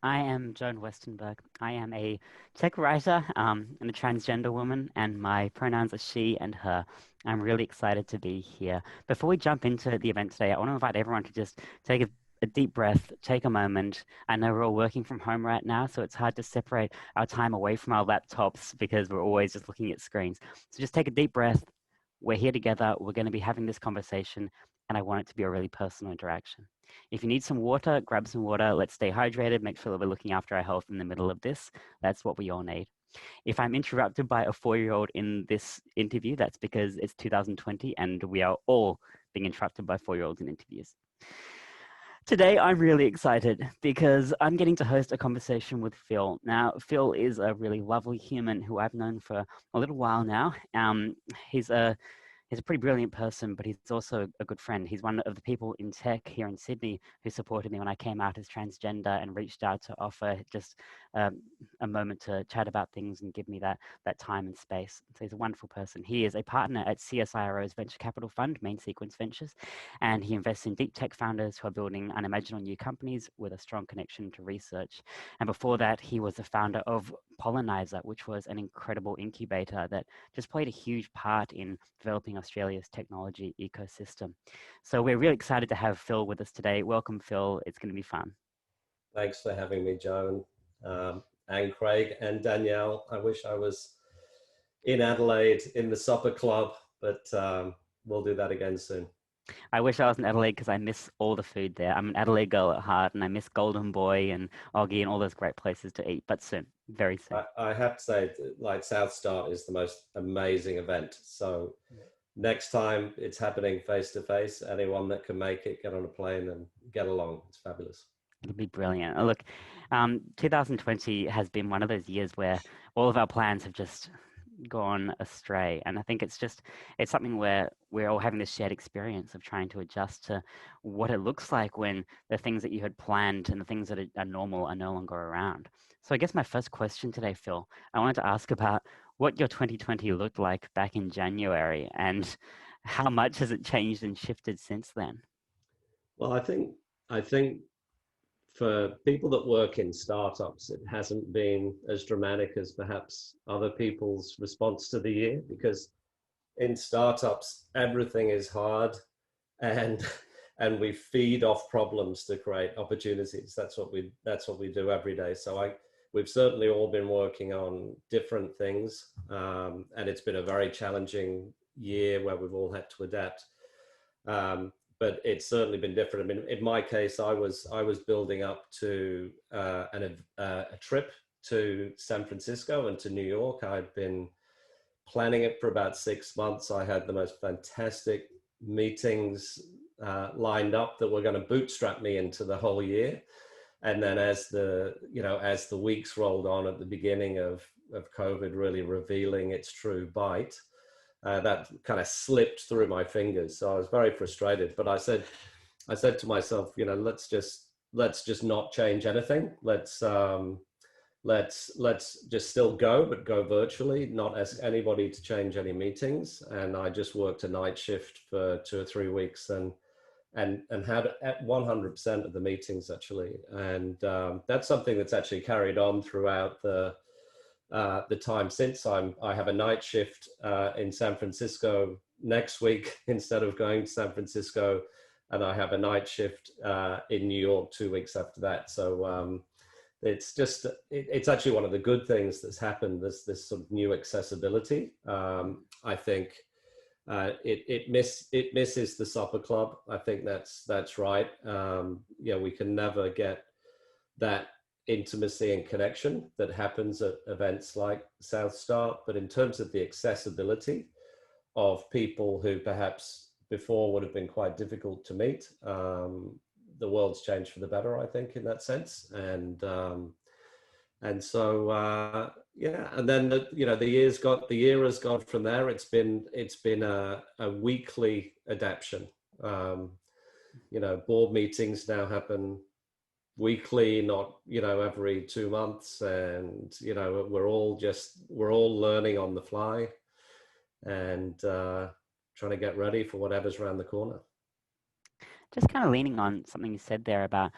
I am Joan Westenberg. I am a tech writer and a transgender woman, and my pronouns are she and her. I'm really excited to be here. Before we jump into the event today, I want to invite everyone to just take a deep breath, take a moment. I know we're all working from home right now, so it's hard to separate our time away from our laptops because we're always just looking at screens. So just take a deep breath. We're here together. We're going to be having this conversation, and I want it to be a really personal interaction. If you need some water, grab some water. Let's stay hydrated. Make sure that we're looking after our health in the middle of this. That's what we all need. If I'm interrupted by a 4-year-old in this interview, that's because it's 2020 and we are all being interrupted by 4-year-olds in interviews. Today, I'm really excited because I'm getting to host a conversation with Phil. Now, Phil is a really lovely human who I've known for a little while now. He's a pretty brilliant person, but he's also a good friend. He's one of the people in tech here in Sydney who supported me when I came out as transgender and reached out to offer just a moment to chat about things and give me that time and space. So he's a wonderful person. He is a partner at CSIRO's venture capital fund, Main Sequence Ventures, and he invests in deep tech founders who are building unimaginable new companies with a strong connection to research. And before that, he was the founder of Pollenizer, which was an incredible incubator that just played a huge part in developing Australia's technology ecosystem. So we're really excited to have Phil with us today. Welcome, Phil. It's going to be fun. Thanks for having me, Joan, and Craig and Danielle. I wish I was in Adelaide in the supper club, but we'll do that again soon. I wish I was in Adelaide because I miss all the food there. I'm an Adelaide girl at heart, and I miss Golden Boy and Oggy and all those great places to eat, but soon, very soon. I have to say, like South Start is the most amazing event. So next time it's happening face to face, anyone that can make it, get on a plane and get along. It's fabulous. It'll be brilliant. Look, 2020 has been one of those years where all of our plans have just gone astray. And I think it's something where we're all having this shared experience of trying to adjust to what it looks like when the things that you had planned and the things that are normal are no longer around. So I guess my first question today, Phil, I wanted to ask about what your 2020 looked like back in January and how much has it changed and shifted since then? Well, I think for people that work in startups, it hasn't been as dramatic as perhaps other people's response to the year, because in startups, everything is hard and and we feed off problems to create opportunities. That's what we do every day. So we've certainly all been working on different things, and it's been a very challenging year where we've all had to adapt. But it's certainly been different. I mean, in my case, I was building up to a trip to San Francisco and to New York. I'd been planning it for about 6 months. I had the most fantastic meetings lined up that were going to bootstrap me into the whole year. And then as the weeks rolled on at the beginning of COVID really revealing its true bite, that kind of slipped through my fingers. So I was very frustrated. But I said to myself, let's just not change anything. Let's just still go, but go virtually, not ask anybody to change any meetings. And I just worked a night shift for 2 or 3 weeks and had at 100% of the meetings actually. And that's something that's actually carried on throughout the time since. I have a night shift in San Francisco next week instead of going to San Francisco, and I have a night shift in New York 2 weeks after that. So it's actually one of the good things that's happened. This sort of new accessibility. I think it misses the supper club. I think that's right. We can never get that intimacy and connection that happens at events like South Start. But in terms of the accessibility of people who perhaps before would have been quite difficult to meet, the world's changed for the better, I think, in that sense. And so and then the year has gone from there. It's been a weekly adaptation. Board meetings now happen weekly, not every 2 months, and we're all learning on the fly and trying to get ready for whatever's around the corner. Just kind of leaning on something you said there about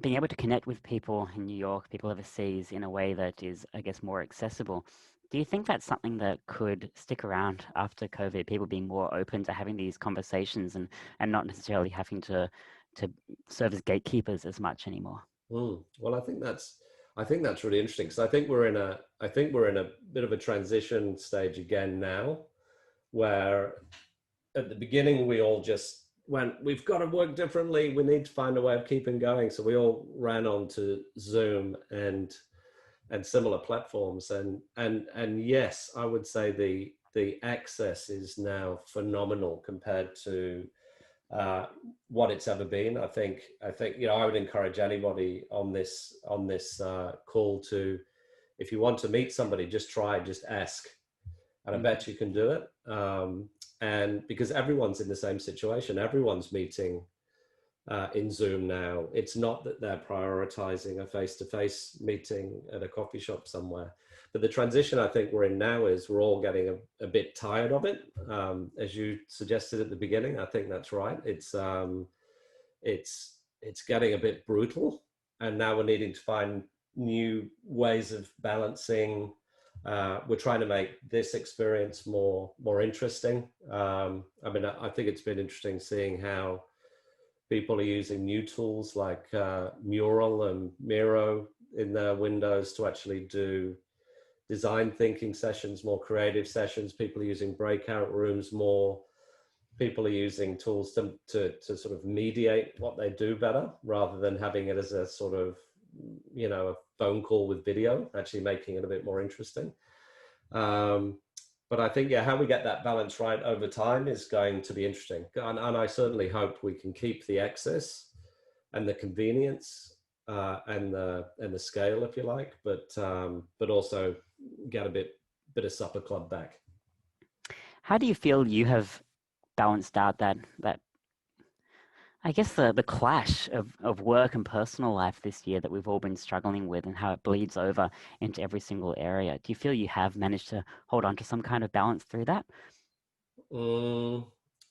being able to connect with people in New York, people overseas, in a way that is, I guess, more accessible. Do you think that's something that could stick around after COVID? People being more open to having these conversations and not necessarily having to serve as gatekeepers as much anymore. Well, I think that's really interesting because I think we're in a bit of a transition stage again now, where at the beginning we all just went, we've got to work differently. We need to find a way of keeping going. So we all ran on to Zoom and similar platforms. And yes, I would say the access is now phenomenal compared to what it's ever been. I think I would encourage anybody on this call to, if you want to meet somebody, just ask, and I bet you can do it. And because everyone's in the same situation, everyone's meeting in Zoom now. It's not that they're prioritizing a face-to-face meeting at a coffee shop somewhere. But the transition I think we're in now is we're all getting a bit tired of it. As you suggested at the beginning, I think that's right. It's getting a bit brutal, and now we're needing to find new ways of balancing. We're trying to make this experience more interesting. I mean, I think it's been interesting seeing how people are using new tools like Mural and Miro in their windows to actually do design thinking sessions, more creative sessions. People are using breakout rooms more. People are using tools to sort of mediate what they do better, rather than having it as a sort of, a phone call with video, actually making it a bit more interesting. But I think, how we get that balance right over time is going to be interesting. And I certainly hope we can keep the access and the convenience and the scale, if you like, but also get a bit of supper club back. How do you feel you have balanced out that I guess the clash of work and personal life this year that we've all been struggling with, and how it bleeds over into every single area? Do you feel you have managed to hold on to some kind of balance through that?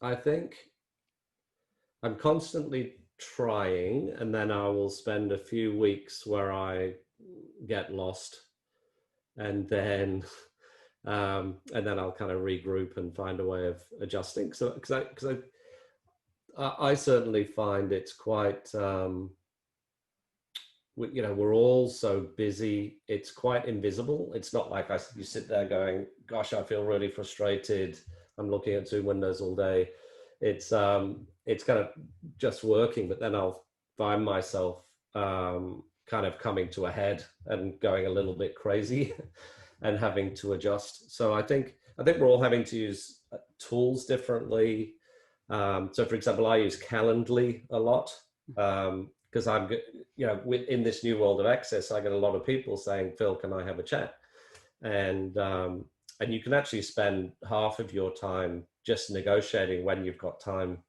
I think I'm constantly trying, and then I will spend a few weeks where I get lost, and then I'll kind of regroup and find a way of adjusting. So because I certainly find it's quite we're all so busy. It's quite invisible. It's not like you sit there going, gosh, I feel really frustrated. I'm looking at 2 windows all day. It's kind of just working, but then I'll find myself kind of coming to a head and going a little bit crazy and having to adjust. So I think we're all having to use tools differently. So for example, I use Calendly a lot. Because I'm, in this new world of access, I get a lot of people saying, Phil, can I have a chat? And you can actually spend half of your time just negotiating when you've got time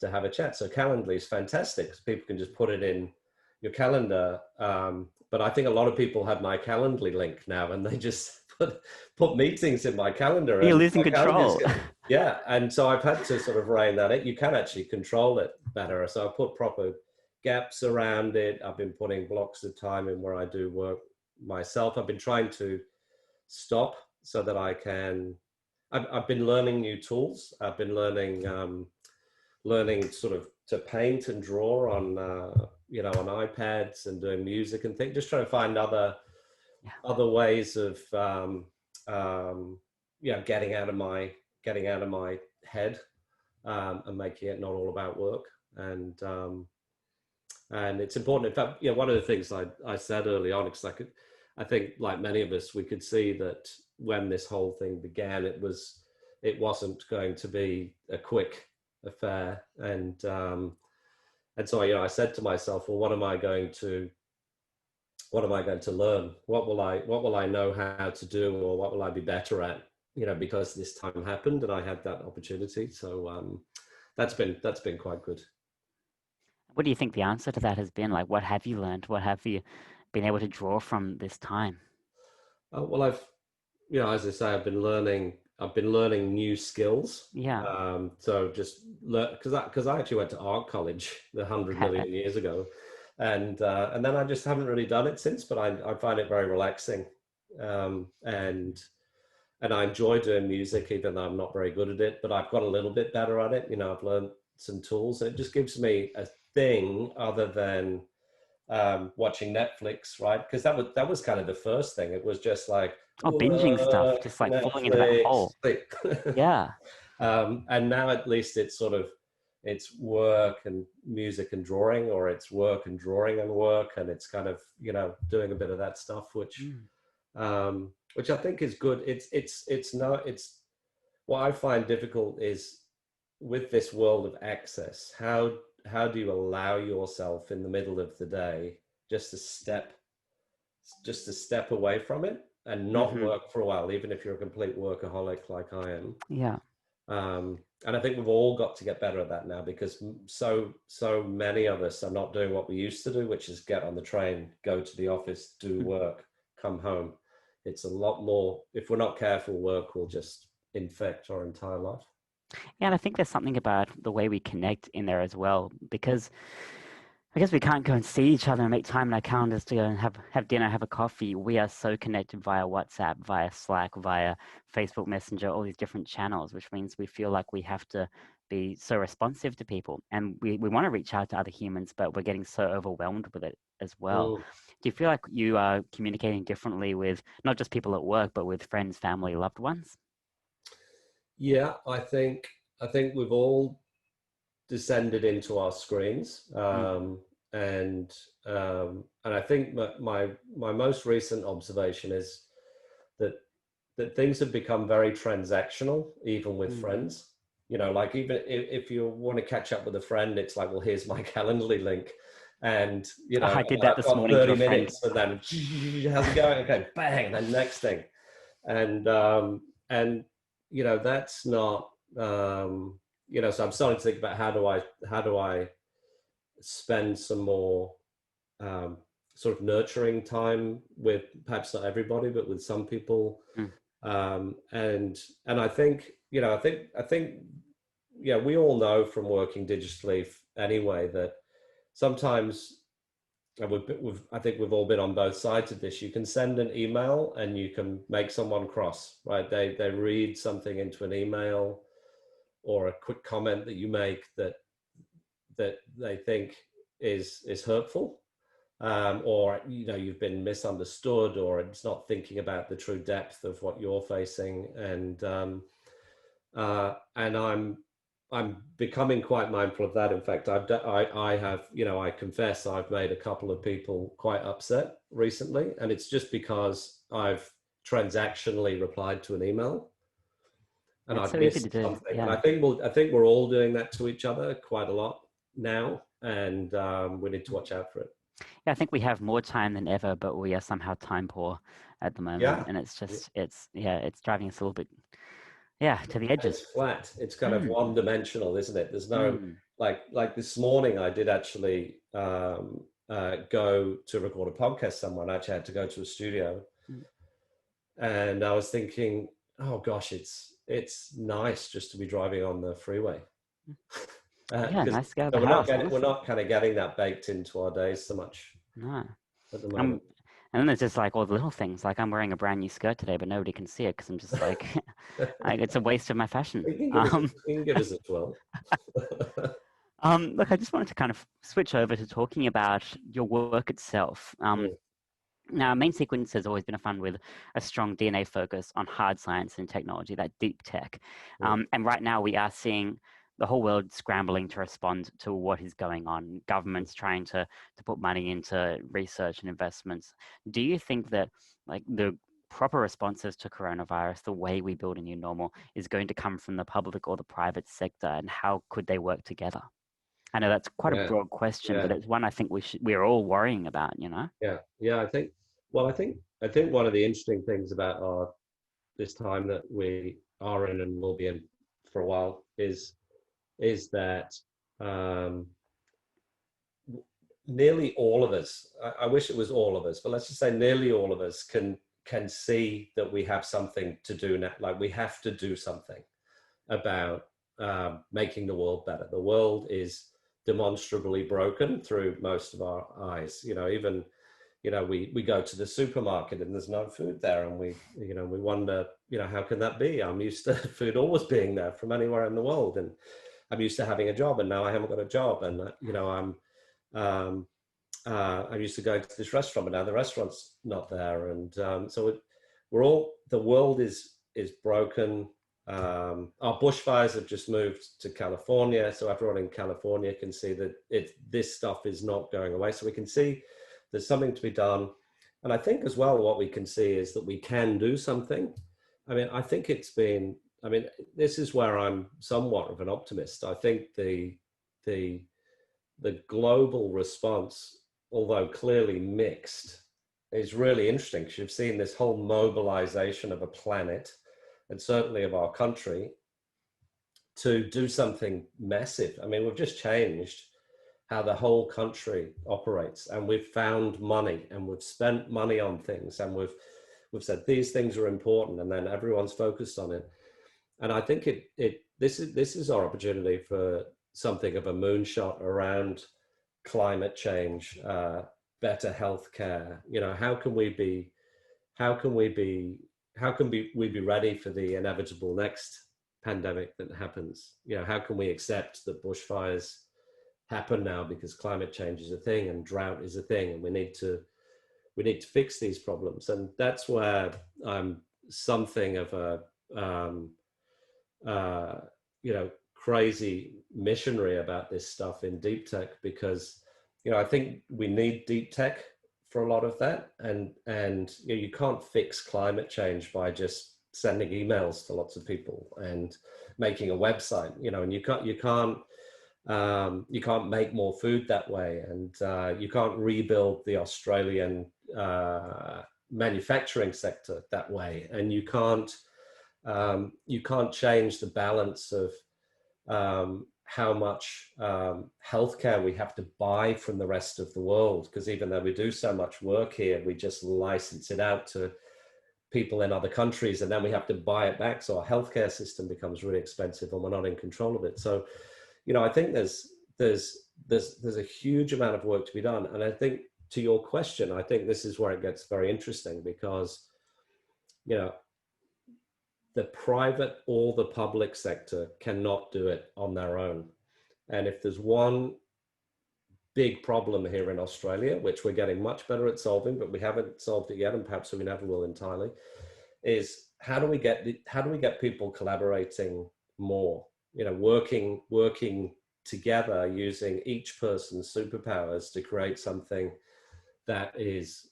to have a chat. So Calendly is fantastic because people can just put it in your calendar. But I think a lot of people have my Calendly link now, and they just put meetings in my calendar. You're And losing control. Yeah. And so I've had to sort of rein that in. You can actually control it better. So I put proper gaps around it. I've been putting blocks of time in where I do work myself. I've been trying to stop so that I can. I've been learning new tools. I've been learning sort of to paint and draw on on iPads, and doing music and things. Just trying to find other ways of getting out of my head and making it not all about work. And it's important. In fact, one of the things I said early on, because I think like many of us, we could see that when this whole thing began, it wasn't going to be a quick affair. And so, I said to myself, well, what am I going to learn? What will I know how to do, or what will I be better at? Because this time happened and I had that opportunity. So that's been quite good. What do you think the answer to that has been? Like, what have you learned? What have you been able to draw from this time? Well, as I say, I've been learning new skills. Yeah. So just because I actually went to art college 100 million years ago, And then I just haven't really done it since, but I find it very relaxing. And I enjoy doing music, even though I'm not very good at it, but I've got a little bit better at it. You know, I've learned some tools, and it just gives me a thing other than watching Netflix, right? Because that was kind of the first thing. It was just like, Oh, binging stuff, just like falling into that Netflix. hole. Yeah. And now at least it's sort of, it's work and music and drawing, or it's work and drawing and work, and it's kind of, you know, doing a bit of that stuff, which I think is good. It's what I find difficult is with this world of access, how do you allow yourself in the middle of the day just to step away from it and not work for a while, even if you're a complete workaholic like I am. Yeah. And I think we've all got to get better at that now, because so many of us are not doing what we used to do, which is get on the train, go to the office, do work, come home. It's a lot more, if we're not careful, work will just infect our entire life. Yeah, and I think there's something about the way we connect in there as well, because I guess we can't go and see each other and make time in our calendars to go and have dinner, have a coffee. We are so connected via WhatsApp, via Slack, via Facebook Messenger, all these different channels, which means we feel like we have to be so responsive to people. And we want to reach out to other humans, but we're getting so overwhelmed with it as well. Do you feel like you are communicating differently with not just people at work, but with friends, family, loved ones? Yeah, I think we've all descended into our screens, and I think my most recent observation is that things have become very transactional, even with friends. You know, like even if you want to catch up with a friend, it's like, well, here's my Calendly link, and you know, I did that I've this got morning to 30 a friend. minutes, and then how's it going? Okay, bang, and then next thing, and you know, that's not you know, so I'm starting to think about how do I spend some more sort of nurturing time with perhaps not everybody, but with some people. And I think, you know, I think yeah, we all know from working digitally anyway that sometimes, and I think we've all been on both sides of this. You can send an email and you can make someone cross, right? They read something into an email or a quick comment that you make that they think is hurtful, or you know, you've been misunderstood, or it's not thinking about the true depth of what you're facing. And I'm becoming quite mindful of that. In fact, I have, you know, I confess I've made a couple of people quite upset recently, and it's just because I've transactionally replied to an email and It's I've so easy to missed do. something. And Yeah. I think we're all doing that to each other quite a lot now, and we need to watch out for it. Yeah, I think we have more time than ever, but we are somehow time poor at the moment. Yeah. And it's just, it's driving us a little bit, to the And it's edges. flat. It's kind of one dimensional, isn't it? There's no, Mm. like this morning I did actually go to record a podcast somewhere. I actually had to go to a studio, and I was thinking, oh gosh, it's nice just to be driving on the freeway. Yeah, Because nice to get out of the house, we're honestly. not kind of getting that baked into our days so much No. at the Um, moment. and then there's just like all the little things. Like I'm wearing a brand new skirt today, but nobody can see it because I'm just like, it's a waste of my fashion. You can give us a 12. Look, I just wanted to kind of switch over to talking about your work itself. Now, Main Sequence has always been a fund with a strong DNA focus on hard science and technology, that deep tech. And right now we are seeing the whole world scrambling to respond to what is going on. Governments trying to put money into research and investments. Do you think that like the proper responses to coronavirus, the way we build a new normal, is going to come from the public or the private sector, and how could they work together? I know that's quite a Yeah, broad question, but yeah, it's one I think we're all worrying about, yeah. I think one of the interesting things about this time that we are in and will be in for a while is that um, nearly all of us. I wish it was all of us, but let's just say nearly all of us can see that we have something to do now. Like we have to do something about making the world better. The world is demonstrably broken through most of our eyes. Even we go to the supermarket and there's no food there, and we wonder, how can that be? I'm used to food always being there from anywhere in the world, and I'm used to having a job, and now I haven't got a job, and I'm used to going to this restaurant, but now the restaurant's not there, and the world is broken. Our bushfires have just moved to California, so everyone in California can see that this stuff is not going away. So we can see there's something to be done, and I think as well what we can see is that we can do something. I mean, I think this is where I'm somewhat of an optimist. I think the global response, although clearly mixed, is really interesting, because you've seen this whole mobilization of a planet, and certainly of our country, to do something massive. I mean, we've just changed how the whole country operates, and we've found money, and we've spent money on things, and we've said these things are important, and then everyone's focused on it. And I think this is our opportunity for something of a moonshot around climate change, better healthcare. How can we be ready for the inevitable next pandemic that happens? How can we accept that bushfires happen now because climate change is a thing and drought is a thing, and we need to fix these problems? And that's where I'm something of a crazy missionary about this stuff in deep tech, because I think we need deep tech for a lot of that, and you can't fix climate change by just sending emails to lots of people and making a website, and you can't make more food that way, and you can't rebuild the Australian manufacturing sector that way, and you can't change the balance of how much healthcare we have to buy from the rest of the world, because even though we do so much work here, we just license it out to people in other countries, and then we have to buy it back, so our healthcare system becomes really expensive and we're not in control of it. So I think there's a huge amount of work to be done. And I think, to your question, I think this is where it gets very interesting, because the private or the public sector cannot do it on their own. And if there's one big problem here in Australia, which we're getting much better at solving, but we haven't solved it yet, and perhaps we never will entirely, is how do we get people collaborating more, working together, using each person's superpowers to create something that is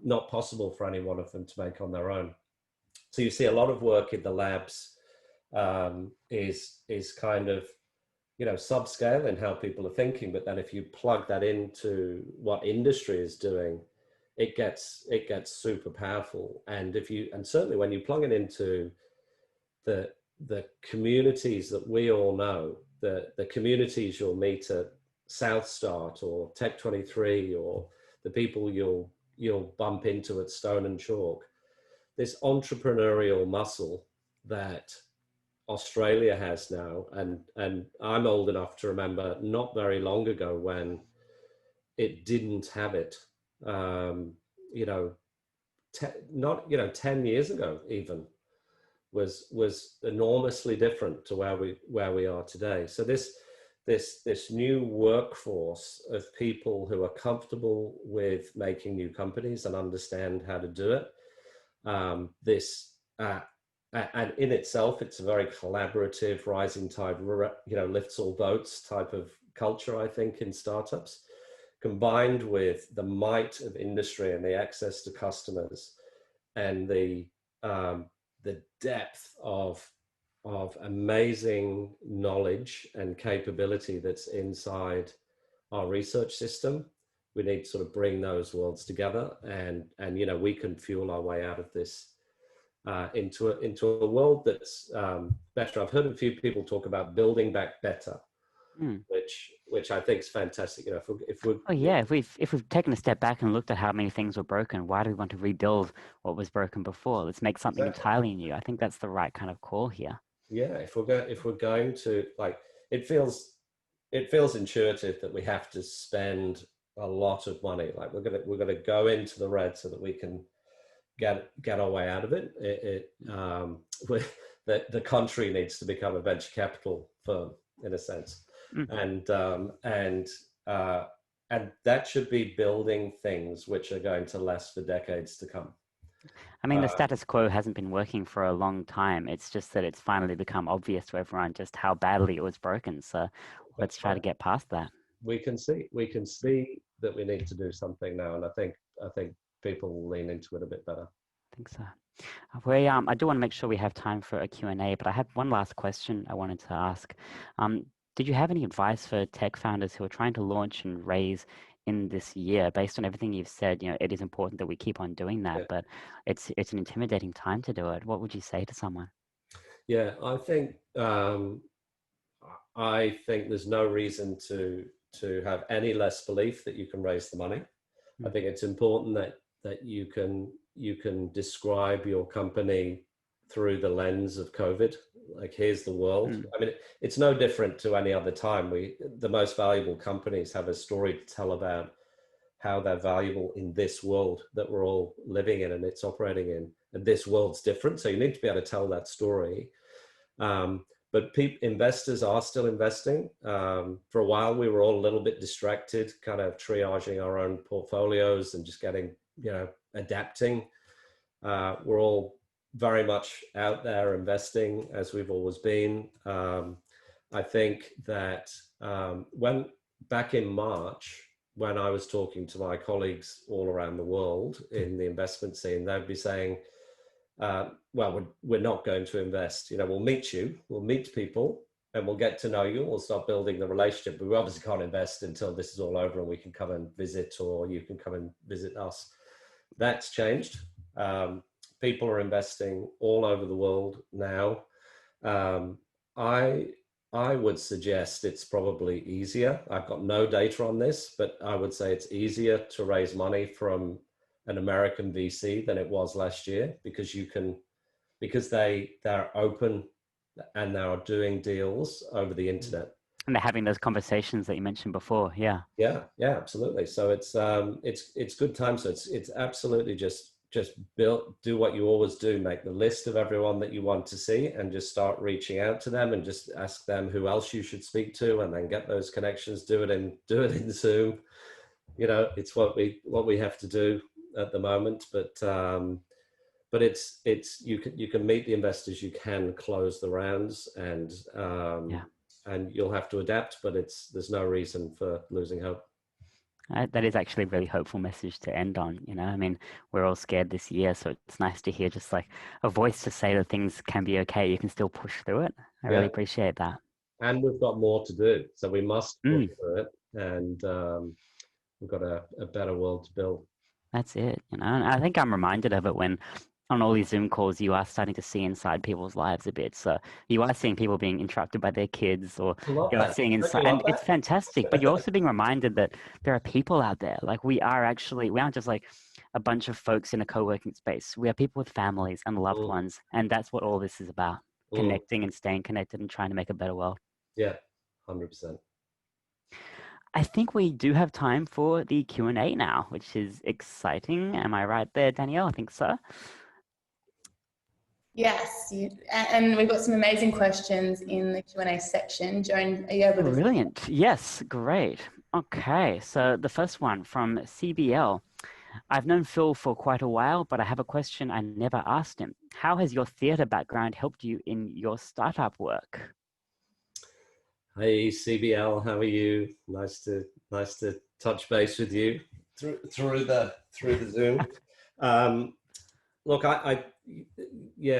not possible for any one of them to make on their own. So you see a lot of work in the labs is kind of subscale in how people are thinking, but then if you plug that into what industry is doing, it gets super powerful. And certainly when you plug it into the communities that we all know, the communities you'll meet at South Start or Tech 23, or the people you'll bump into at Stone and Chalk, this entrepreneurial muscle that Australia has now, and I'm old enough to remember not very long ago when it didn't have it. 10 years ago even was enormously different to where we are today. So this new workforce of people who are comfortable with making new companies and understand how to do it. And in itself, it's a very collaborative, rising tide, lifts all boats type of culture, I think, in startups, combined with the might of industry and the access to customers and the depth of amazing knowledge and capability that's inside our research system. We need to sort of bring those worlds together, and we can fuel our way out of this into a world that's better. I've heard a few people talk about building back better, which I think is fantastic. If we've taken a step back and looked at how many things were broken, why do we want to rebuild what was broken before? Let's make something entirely new. I think that's the right kind of call here. Yeah, if we're going to, like, it feels it feels intuitive that we have to spend a lot of money. Like we're gonna go into the red so that we can get our way out of it. The country needs to become a venture capital firm in a sense, Mm. and that should be building things which are going to last for decades to come. I mean, the status quo hasn't been working for a long time. It's just that it's finally become obvious to everyone just how badly it was broken. So let's try to get past that. We can see that we need to do something now, and I think people will lean into it a bit better. I think so. I do want to make sure we have time for a Q&A, but I have one last question I wanted to ask. Did you have any advice for tech founders who are trying to launch and raise in this year? Based on everything you've said, it is important that we keep on doing that, Yeah. but it's an intimidating time to do it. What would you say to someone? Yeah, I think there's no reason to have any less belief that you can raise the money. I think it's important that you can describe your company through the lens of COVID. Like, here's the world. I mean, it's no different to any other time. The most valuable companies have a story to tell about how they're valuable in this world that we're all living in and it's operating in. And this world's different. So you need to be able to tell that story. But investors are still investing. For a while, we were all a little bit distracted, kind of triaging our own portfolios and just getting, adapting. We're all very much out there investing as we've always been. I think that back in March, when I was talking to my colleagues all around the world in the investment scene, they'd be saying, well, we're not going to invest. We'll meet people and we'll get to know you. We'll start building the relationship, but we obviously can't invest until this is all over and we can come and visit, or you can come and visit us. That's changed. People are investing all over the world now. I would suggest it's probably easier. I've got no data on this, but I would say it's easier to raise money from an American VC than it was last year, because they're open and they're doing deals over the internet. And they're having those conversations that you mentioned before. Yeah. Yeah, absolutely. So it's good time. So it's absolutely just do what you always do. Make the list of everyone that you want to see and just start reaching out to them and just ask them who else you should speak to, and then get those connections. Do it in Zoom. It's what we have to do at the moment. But it's you can meet the investors, you can close the rounds, and you'll have to adapt. But there's no reason for losing hope. That is actually a really hopeful message to end on. I mean, we're all scared this year, so it's nice to hear just like a voice to say that things can be okay. You can still push through it. I really appreciate that. And we've got more to do, so we must push through it, and we've got a better world to build. That's it. And I think I'm reminded of it when on all these Zoom calls, you are starting to see inside people's lives a bit. So you are seeing people being interrupted by their kids, or you're seeing inside, and it's fantastic. But you're also being reminded that there are people out there. Like we aren't just like a bunch of folks in a co-working space. We are people with families and loved ones, and that's what all this is about: connecting and staying connected and trying to make a better world. Yeah, 100%. I think we do have time for the Q&A now, which is exciting. Am I right there, Danielle? I think so. Yes, and we've got some amazing questions in the Q&A section. Joan, are you able to? Brilliant. Yes, great. Okay, so the first one from CBL. I've known Phil for quite a while, but I have a question I never asked him. How has your theatre background helped you in your startup work? Hey CBL, how are you? Nice to touch base with you through the Zoom. Look,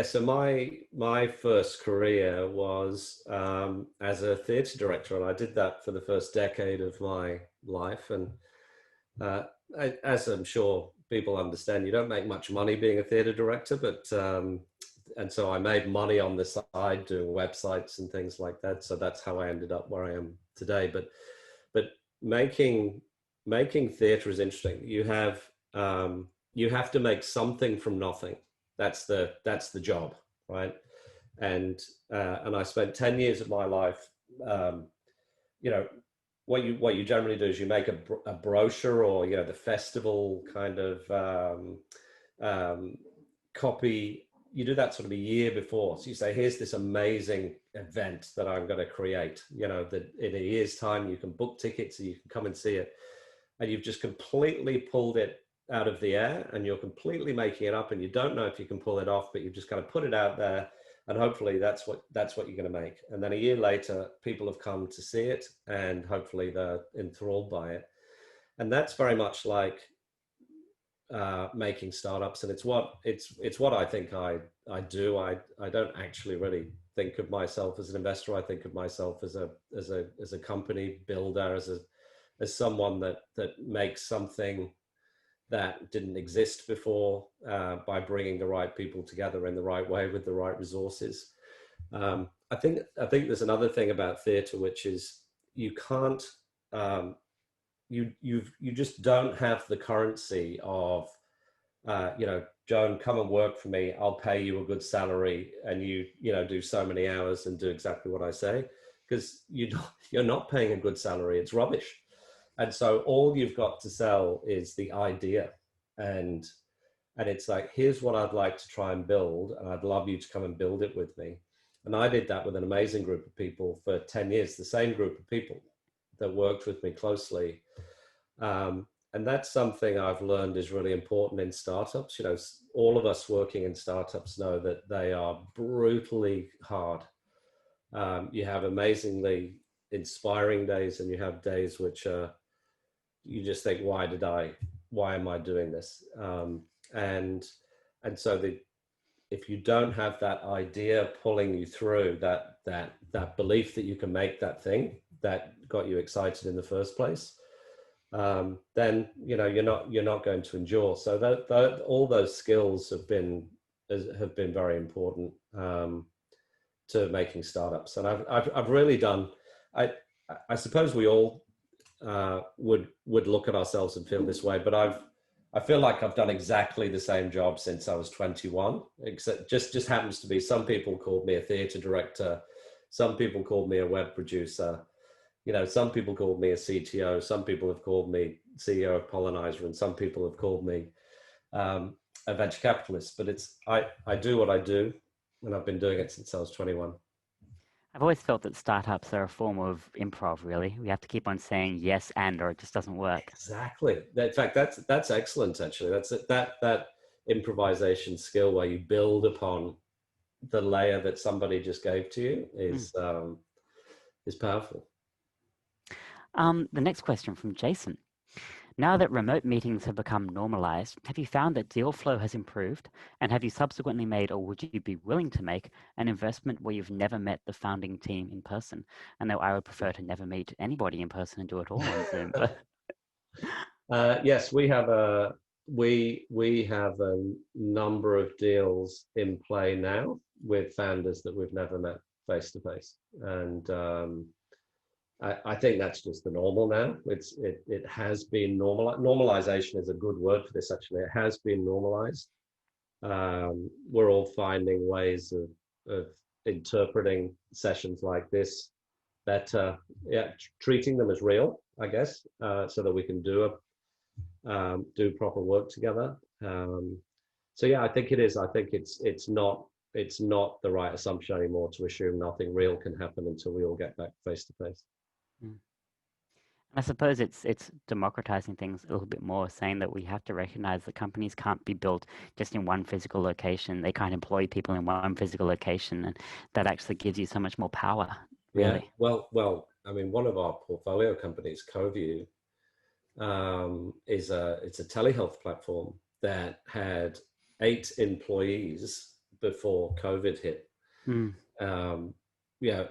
so my first career was as a theatre director, and I did that for the first decade of my life. And as I'm sure people understand, you don't make much money being a theatre director, but and so I made money on the side doing websites and things like that. So that's how I ended up where I am today. But making theatre is interesting. You have to make something from nothing. That's the job, right? And I spent 10 years of my life, what you generally do is you make a brochure, or the festival kind of copy. You do that sort of a year before. So you say, here's this amazing event that I'm going to create, that in a year's time you can book tickets and you can come and see it. And you've just completely pulled it out of the air, and you're completely making it up, and you don't know if you can pull it off, but you've just kind of put it out there, and hopefully that's what you're going to make. And then a year later, people have come to see it, and hopefully they're enthralled by it. And that's very much like making startups, and it's what I think I do. I don't actually really think of myself as an investor. I think of myself as a company builder, as someone that makes something that didn't exist before, by bringing the right people together in the right way with the right resources. I think there's another thing about theatre, which is you can't you just don't have the currency of Joan, come and work for me, I'll pay you a good salary, and you do so many hours and do exactly what I say, because you're not paying a good salary. It's rubbish. And so all you've got to sell is the idea, and it's like, here's what I'd like to try and build, and I'd love you to come and build it with me. And I did that with an amazing group of people for 10 years, the same group of people that worked with me closely. And that's something I've learned is really important in startups. All of us working in startups know that they are brutally hard. You have amazingly inspiring days, and you have days which you just think, why am I doing this? And so if you don't have that idea pulling you through, that belief that you can make that thing that got you excited in the first place, then you're not going to endure. So all those skills have been very important to making startups. And I've really done. I suppose we all would look at ourselves and feel this way, but I feel like I've done exactly the same job since I was 21, except just happens to be some people called me a theatre director, some people called me a web producer, some people called me a CTO, some people have called me CEO of Pollenizer, and some people have called me a venture capitalist. But I do what I do, and I've been doing it since I was 21. I've always felt that startups are a form of improv, really. We have to keep on saying yes and, or it just doesn't work. Exactly. In fact, that's excellent, actually. That's that improvisation skill where you build upon the layer that somebody just gave to you is powerful. The next question from Jason. Now that remote meetings have become normalized, have you found that deal flow has improved? And have you subsequently made, or would you be willing to make, an investment where you've never met the founding team in person? I know I would prefer to never meet anybody in person and do it all on Zoom. But... yes, we have a number of deals in play now with founders that we've never met face to face, and I think that's just the normal now. It has been normal. Normalization is a good word for this, actually. It has been normalized. We're all finding ways of interpreting sessions like this better, treating them as real, I guess, so that we can do proper work together. So yeah, I think it is. I think it's not the right assumption anymore to assume nothing real can happen until we all get back face to face. I suppose it's democratizing things a little bit more, saying that we have to recognize that companies can't be built just in one physical location. They can't employ people in one physical location, and that actually gives you so much more power, really. Yeah. Well, I mean, one of our portfolio companies, CoView, it's a telehealth platform that had 8 employees before COVID hit.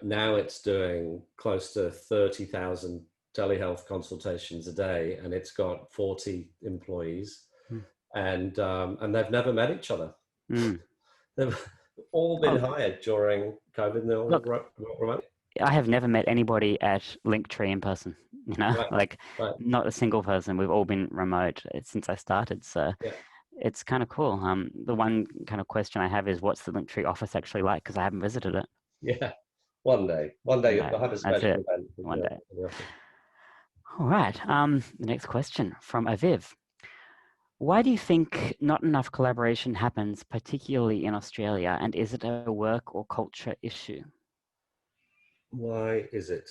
Now it's doing close to 30,000 telehealth consultations a day, and it's got 40 employees, and they've never met each other. They've all been hired during COVID, and they're all remote. I have never met anybody at Linktree in person, right. Not a single person. We've all been remote since I started, so it's kind of cool. The one kind of question I have is, what's the Linktree office actually like? Because I haven't visited it. Yeah, one day you'll have a special event. One day. All right. The next question from Aviv. Why do you think not enough collaboration happens, particularly in Australia, and is it a work or culture issue? Why is it?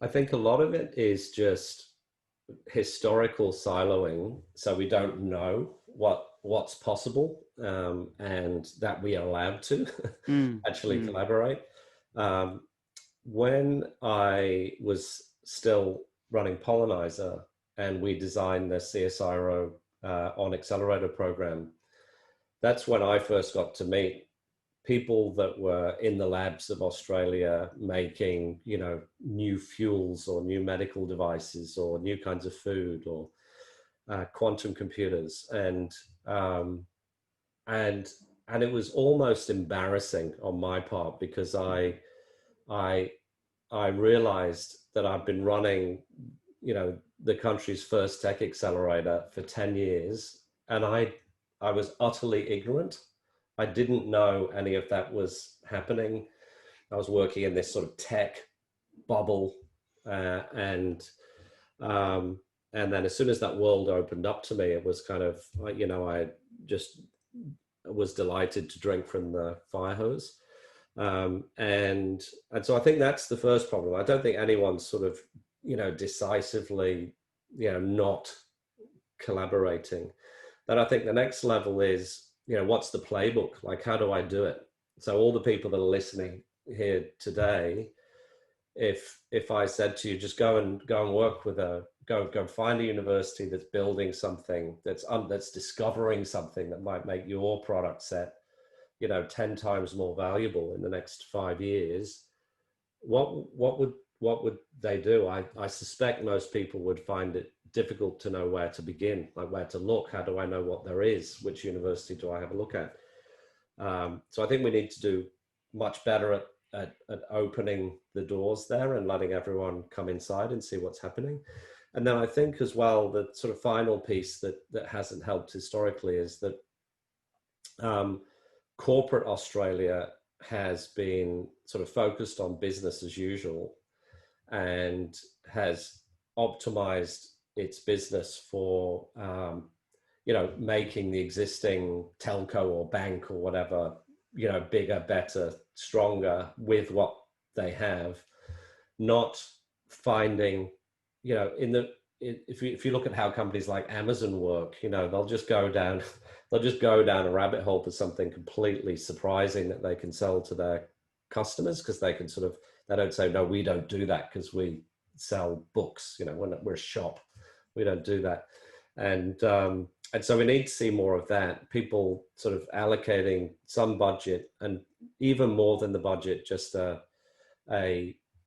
I think a lot of it is just historical siloing, so we don't know what's possible, and that we are allowed to actually collaborate. When I was still running Pollenizer and we designed the CSIRO on accelerator program, that's when I first got to meet people that were in the labs of Australia making, new fuels or new medical devices or new kinds of food or quantum computers, and it was almost embarrassing on my part because I realized that I've been running, the country's first tech accelerator for 10 years, and I was utterly ignorant. I didn't know any of that was happening. I was working in this sort of tech bubble, and then as soon as that world opened up to me, it was kind of, I just was delighted to drink from the fire hose. And so I think that's the first problem. I don't think anyone's sort of, decisively, not collaborating. Then I think the next level is, what's the playbook? Like, how do I do it? So all the people that are listening here today, if I said to you, just go and work with go find a university that's building something, that's discovering something that might make your product set, 10 times more valuable in the next 5 years, what would they do? I suspect most people would find it difficult to know where to begin, like where to look. How do I know what there is? Which university do I have a look at? So I think we need to do much better at opening the doors there and letting everyone come inside and see what's happening. And then I think as well, the sort of final piece that hasn't helped historically is that corporate Australia has been sort of focused on business as usual and has optimized its business for, making the existing telco or bank or whatever, bigger, better, stronger with what they have, not finding, if you look at how companies like Amazon work, they'll just go down a rabbit hole to something completely surprising that they can sell to their customers, because they don't say, no, we don't do that because we sell books, we're a shop, we don't do that. And so we need to see more of that, people sort of allocating some budget, and even more than the budget, just a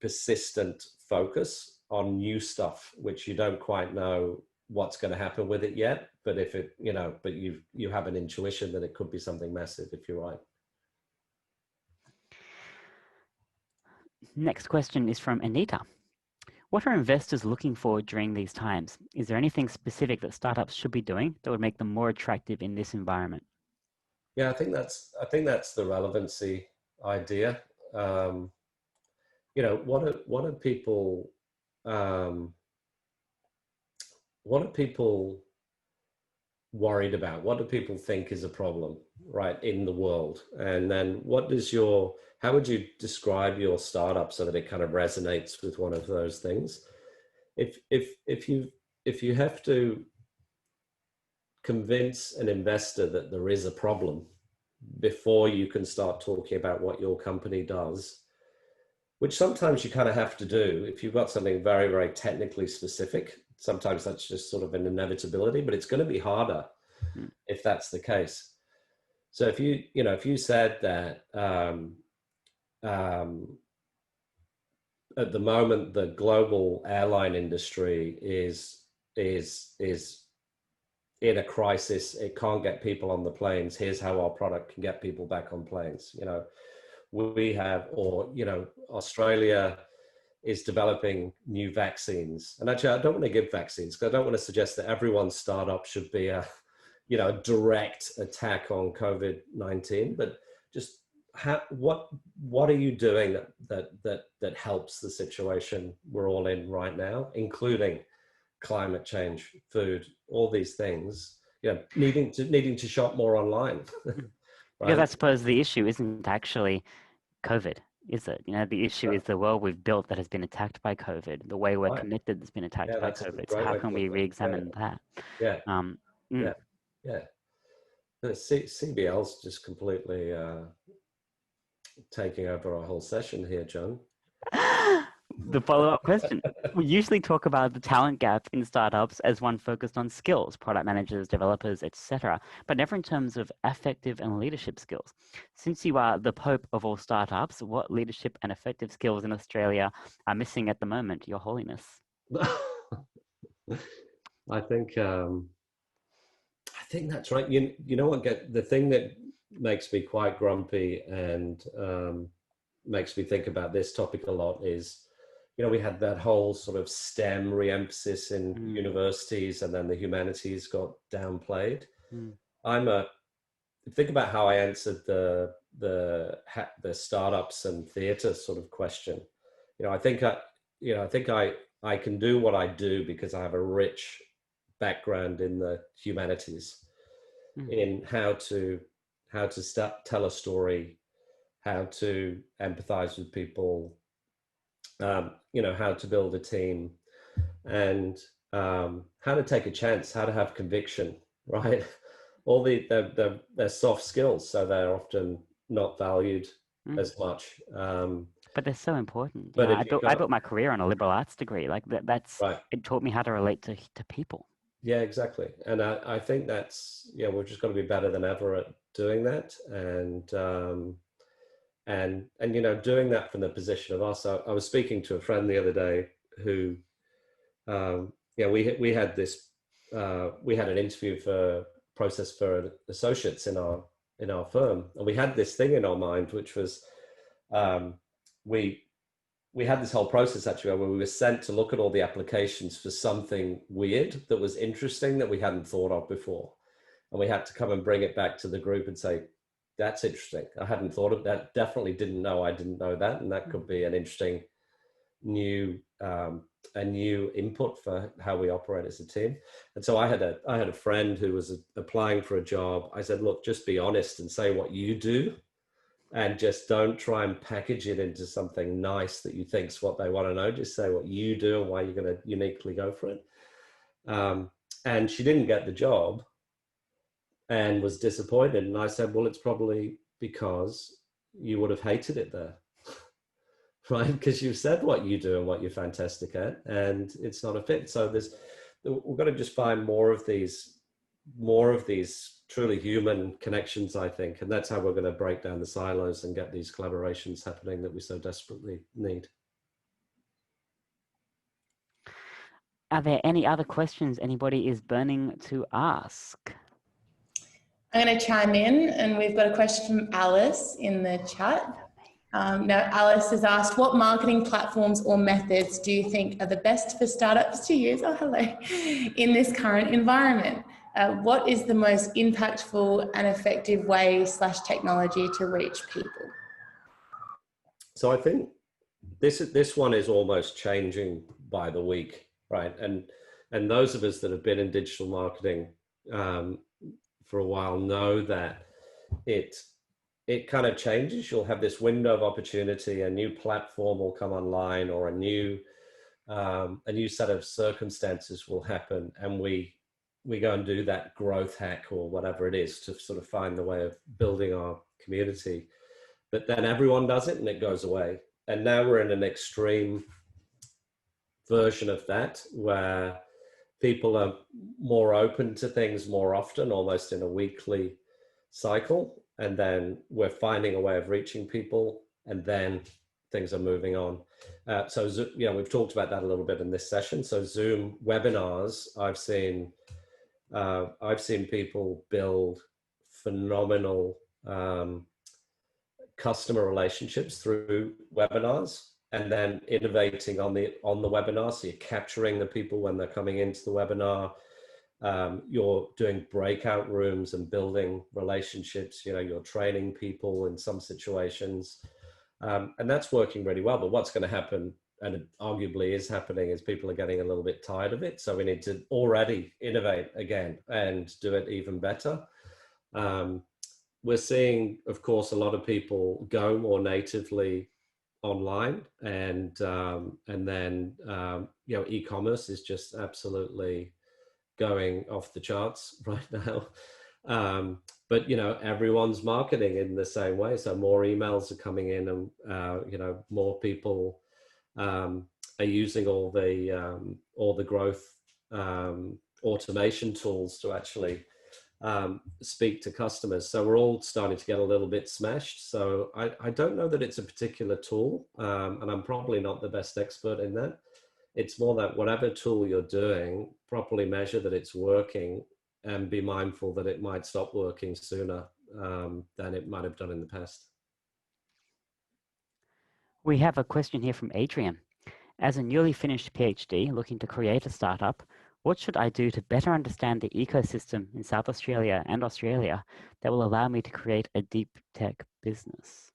persistent focus on new stuff, which you don't quite know what's going to happen with it yet, but if it, but you have an intuition that it could be something massive if you're right. Next question is from Anita. What are investors looking for during these times? Is there anything specific that startups should be doing that would make them more attractive in this environment? Yeah, I think that's the relevancy idea. What are people worried about? What do people think is a problem, right, in the world? And then how would you describe your startup so that it kind of resonates with one of those things? If you have to convince an investor that there is a problem before you can start talking about what your company does, which sometimes you kind of have to do if you've got something very, very technically specific. Sometimes that's just sort of an inevitability, but it's going to be harder if that's the case. So if you said that at the moment the global airline industry is in a crisis, it can't get people on the planes, here's how our product can get people back on planes. Australia is developing new vaccines. And actually, I don't want to give vaccines because I don't want to suggest that everyone's startup should be a direct attack on COVID-19, but just what are you doing that helps the situation we're all in right now, including climate change, food, all these things? Needing to shop more online. Because I Right? suppose the issue isn't actually COVID, is it? The issue is the world we've built that has been attacked by COVID, the way we're Right. connected that's been attacked Yeah, by that's a COVID. So great how way to can look we at it. re-examine that? Yeah, Mm. yeah, yeah. The CBL's just completely taking over our whole session here, Joan. The follow-up question. We usually talk about the talent gap in startups as one focused on skills, product managers, developers, etc., but never in terms of affective and leadership skills. Since you are the Pope of all startups, what leadership and affective skills in Australia are missing at the moment, Your Holiness? I think that's right. You know what? The thing that makes me quite grumpy and makes me think about this topic a lot is, we had that whole sort of STEM re-emphasis in universities, and then the humanities got downplayed. Think about how I answered the startups and theatre sort of question. I think I can do what I do because I have a rich background in the humanities, in how to tell a story, how to empathize with people, how to build a team, and how to take a chance, how to have conviction, right? All they're soft skills, so they're often not valued as much. But they're so important. But I if you've I got, built my career on a liberal arts degree. Like that's right, it taught me how to relate to people. yeah, exactly. And I think that's, we've just got to be better than ever at doing that, and doing that from the position of us. I was speaking to a friend the other day who, we had an interview process for associates in our firm, and we had this thing in our mind, which was, we had this whole process actually where we were sent to look at all the applications for something weird that was interesting that we hadn't thought of before, and we had to come and bring it back to the group and say, that's interesting, I hadn't thought of that, definitely didn't know I didn't know that, and that could be an interesting new input for how we operate as a team. And so I had a friend who was applying for a job. I said, look, just be honest and say what you do, and just don't try and package it into something nice that you think's what they want to know. Just say what you do and why you're going to uniquely go for it. And she didn't get the job and was disappointed. And I said, well, it's probably because you would have hated it there. Right? Because you've said what you do and what you're fantastic at, and it's not a fit. So we've got to just find more of these truly human connections, I think. And that's how we're going to break down the silos and get these collaborations happening that we so desperately need. Are there any other questions anybody is burning to ask? I'm going to chime in, and we've got a question from Alice in the chat. Now, Alice has asked, what marketing platforms or methods do you think are the best for startups to use? Oh, hello. In this current environment, what is the most impactful and effective way / technology to reach people? So I think this one is almost changing by the week, right? And those of us that have been in digital marketing for a while know that it kind of changes. You'll have this window of opportunity, a new platform will come online, or a new set of circumstances will happen, and we go and do that growth hack or whatever it is to sort of find the way of building our community. But then everyone does it and it goes away. And now we're in an extreme version of that, where people are more open to things more often, almost in a weekly cycle. And then we're finding a way of reaching people, and then things are moving on. So we've talked about that a little bit in this session. So Zoom webinars, I've seen people build phenomenal customer relationships through webinars, and then innovating on the webinar. So you're capturing the people when they're coming into the webinar, You're doing breakout rooms and building relationships. You know, you're training people in some situations, and that's working really well. But what's going to happen, and it arguably is happening, is people are getting a little bit tired of it. So we need to already innovate again and do it even better. We're seeing, of course, a lot of people go more natively online, and then you know, e-commerce is just absolutely going off the charts right now. But you know, everyone's marketing in the same way, so more emails are coming in, and you know, more people are using all the growth automation tools to actually speak to customers. So we're all starting to get a little bit smashed. So I don't know that it's a particular tool, and I'm probably not the best expert in that. It's more that whatever tool you're doing, properly measure that it's working, and be mindful that it might stop working sooner than it might have done in the past. We have a question here from Adrian. As a newly finished PhD looking to create a startup, what should I do to better understand the ecosystem in South Australia and Australia that will allow me to create a deep tech business?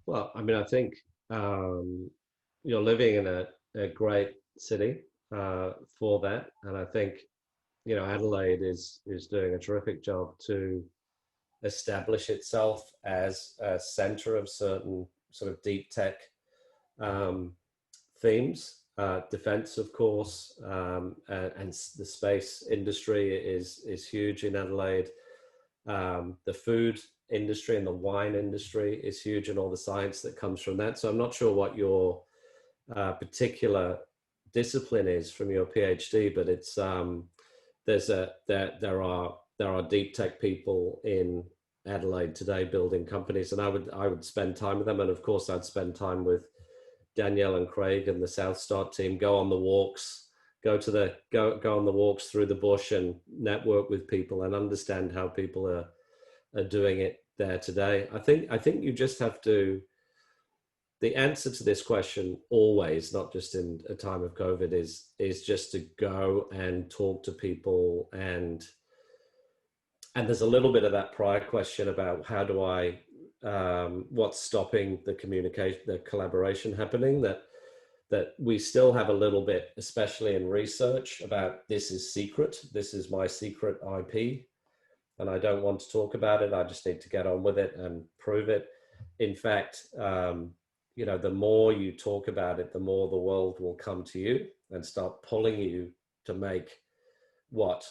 Well, I mean, I think you're living in a great city for that. And I think, you know, Adelaide is doing a terrific job to establish itself as a center of certain sort of deep tech themes. Defense, of course, and the space industry is huge in Adelaide. The food industry and the wine industry is huge, and all the science that comes from that. So I'm not sure what your particular discipline is from your PhD, but it's there are deep tech people in Adelaide today building companies, and I would spend time with them, and of course I'd spend time with Danielle and Craig and the South Start team. Go on the walks, go on the walks through the bush and network with people and understand how people are doing it there today. I think you just have to. The answer to this question always, not just in a time of COVID, is just to go and talk to people, and there's a little bit of that prior question about how do I what's stopping the communication, the collaboration happening, that we still have a little bit, especially in research, about this is secret, this is my secret IP, and I don't want to talk about it, I just need to get on with it and prove it. In fact, you know, the more you talk about it, the more the world will come to you and start pulling you to make what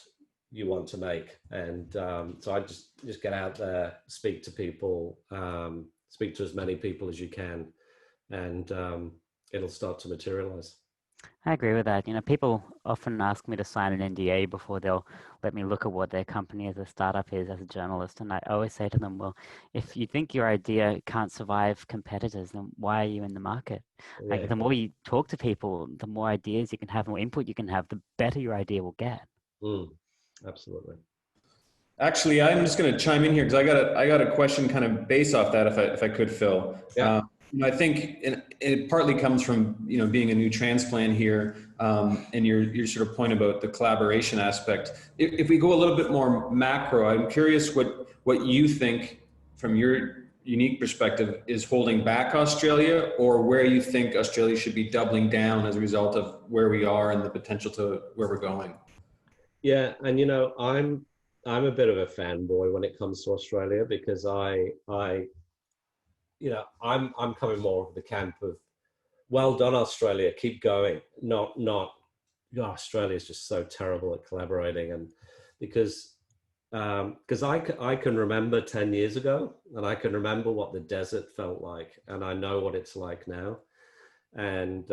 you want to make. And so I just get out there, speak to people, speak to as many people as you can, and it'll start to materialize. I agree with that. You know, people often ask me to sign an NDA before they'll let me look at what their company as a startup is as a journalist. And I always say to them, well, if you think your idea can't survive competitors, then why are you in the market? Yeah. Like the more you talk to people, the more ideas you can have, more input you can have, the better your idea will get. Absolutely. Actually, I'm just going to chime in here because I got a question kind of based off that, if I could, Phil. Yeah. I think it partly comes from, you know, being a new transplant here, and your sort of point about the collaboration aspect. If we go a little bit more macro, I'm curious what you think from your unique perspective is holding back Australia, or where you think Australia should be doubling down as a result of where we are and the potential to where we're going. Yeah, and you know, I'm a bit of a fanboy when it comes to Australia, because you know, I'm coming more of the camp of, well done Australia, keep going. Not Australia is just so terrible at collaborating, and because I can remember 10 years ago, and I can remember what the desert felt like, and I know what it's like now, and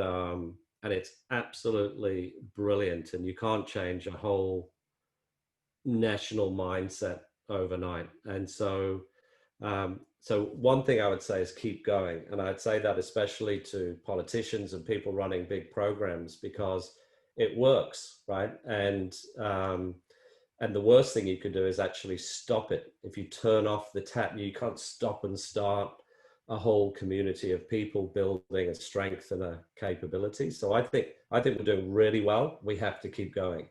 it's absolutely brilliant, and you can't change a whole national mindset overnight. And so so one thing I would say is keep going, and I'd say that especially to politicians and people running big programs, because it works, right? And the worst thing you could do is actually stop it. If you turn off the tap, you can't stop and start a whole community of people building a strength and a capability. So I think we're doing really well. We have to keep going.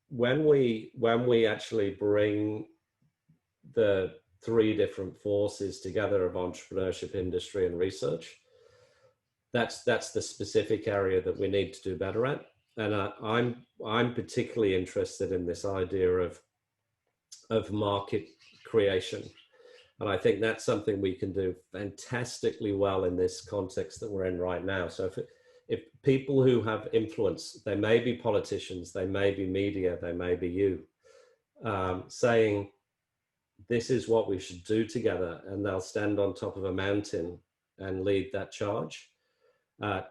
when we actually bring the three different forces together of entrepreneurship, industry, and research, that's the specific area that we need to do better at. And I'm particularly interested in this idea of market creation. And I think that's something we can do fantastically well in this context that we're in right now. So if people who have influence, they may be politicians, they may be media, they may be you, saying, this is what we should do together, and they'll stand on top of a mountain and lead that charge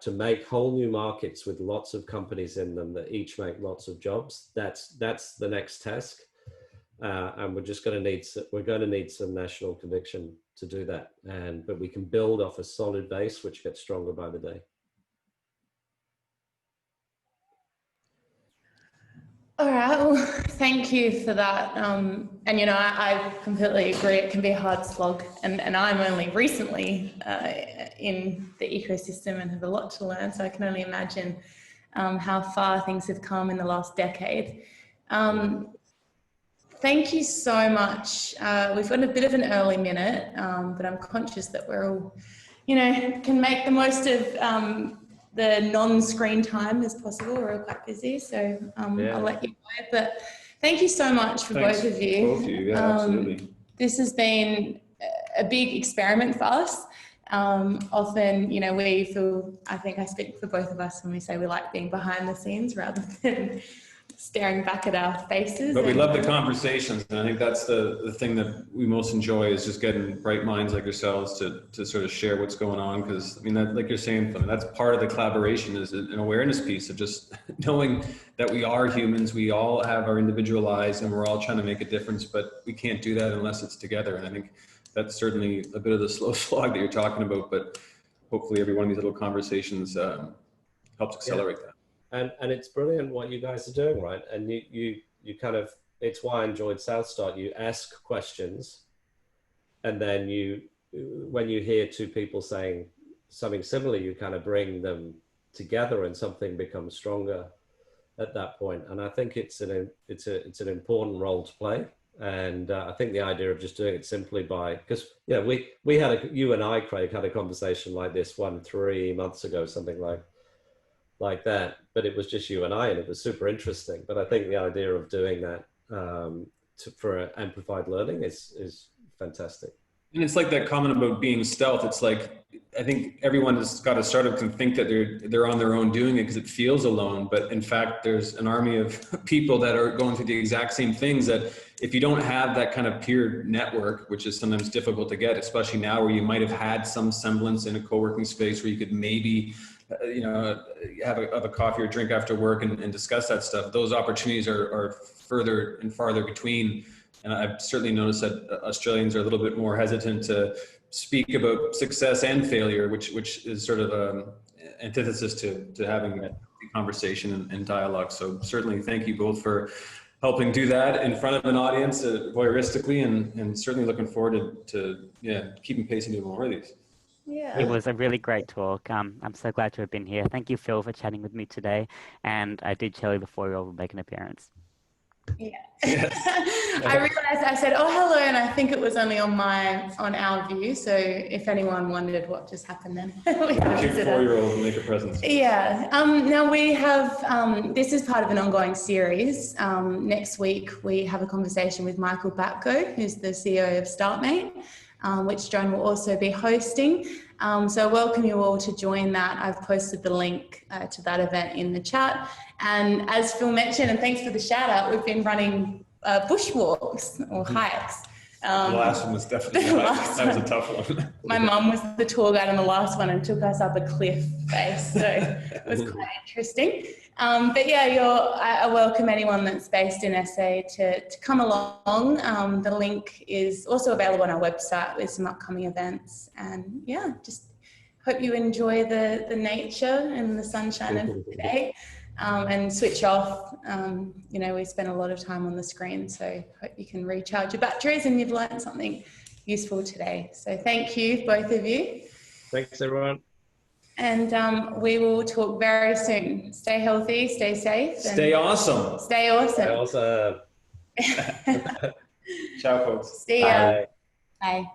to make whole new markets with lots of companies in them that each make lots of jobs. That's the next task. And we're going to need some national conviction to do that. But we can build off a solid base, which gets stronger by the day. All right, well, thank you for that. And, you know, I completely agree. It can be a hard slog. And I'm only recently in the ecosystem and have a lot to learn. So I can only imagine how far things have come in the last decade. Thank you so much. We've got a bit of an early minute, but I'm conscious that we're all, you know, can make the most of the non-screen time as possible. We're all quite busy, so I'll let you go. But thank you so much for both of you. Both of you, yeah, absolutely. This has been a big experiment for us. Often, you know, we feel, I think I speak for both of us when we say we like being behind the scenes rather than staring back at our faces. But we love the conversations, and I think that's the thing that we most enjoy, is just getting bright minds like yourselves to sort of share what's going on. Because I mean, that, like you're saying, that's part of the collaboration, is an awareness piece of just knowing that we are humans, we all have our individual lives, and we're all trying to make a difference, but we can't do that unless it's together. And I think that's certainly a bit of the slow slog that you're talking about, but hopefully every one of these little conversations helps accelerate that. And it's brilliant what you guys are doing, right? And you kind of, it's why I enjoyed South Start. You ask questions, and then when you hear two people saying something similar, you kind of bring them together, and something becomes stronger at that point. And I think it's an important role to play. And I think the idea of just doing it simply because you and I, Craig, had a conversation like this 3 months ago, something like that, but it was just you and I, and it was super interesting. But I think the idea of doing that for amplified learning is fantastic. And it's like that comment about being stealth. It's like, I think everyone has got a startup can think that they're on their own doing it because it feels alone. But in fact, there's an army of people that are going through the exact same things, that if you don't have that kind of peer network, which is sometimes difficult to get, especially now where you might have had some semblance in a co-working space where you could maybe have a coffee or drink after work and discuss that stuff. Those opportunities are further and farther between. And I've certainly noticed that Australians are a little bit more hesitant to speak about success and failure, which is sort of antithesis to having a conversation and dialogue. So certainly thank you both for helping do that in front of an audience voyeuristically, and certainly looking forward to keeping pace and doing more of these. Yeah. It was a really great talk. I'm so glad to have been here. Thank you, Phil, for chatting with me today. And I did tell you before you all would make an appearance. Yeah. I realized I said, oh, hello, and I think it was only on our view. So if anyone wondered what just happened, then we have a 4-year-old make a presence. Yeah. Now we have, this is part of an ongoing series. Next week, we have a conversation with Michael Batko, who's the CEO of StartMate, which Joan will also be hosting. So I welcome you all to join that. I've posted the link to that event in the chat. And as Phil mentioned, and thanks for the shout out, we've been running bushwalks or hikes. The last one was definitely that was a tough one. My mum was the tour guide on the last one and took us up a cliff face, so it was quite interesting. But yeah, I welcome anyone that's based in SA to come along. The link is also available on our website with some upcoming events. And yeah, just hope you enjoy the nature and the sunshine of today. And switch off. We spend a lot of time on the screen, so hope you can recharge your batteries and you've learned something useful today. So thank you, both of you. Thanks, everyone. And we will talk very soon. Stay healthy, stay safe. Stay awesome. Stay awesome. I also Ciao, folks. See ya. Bye. Bye.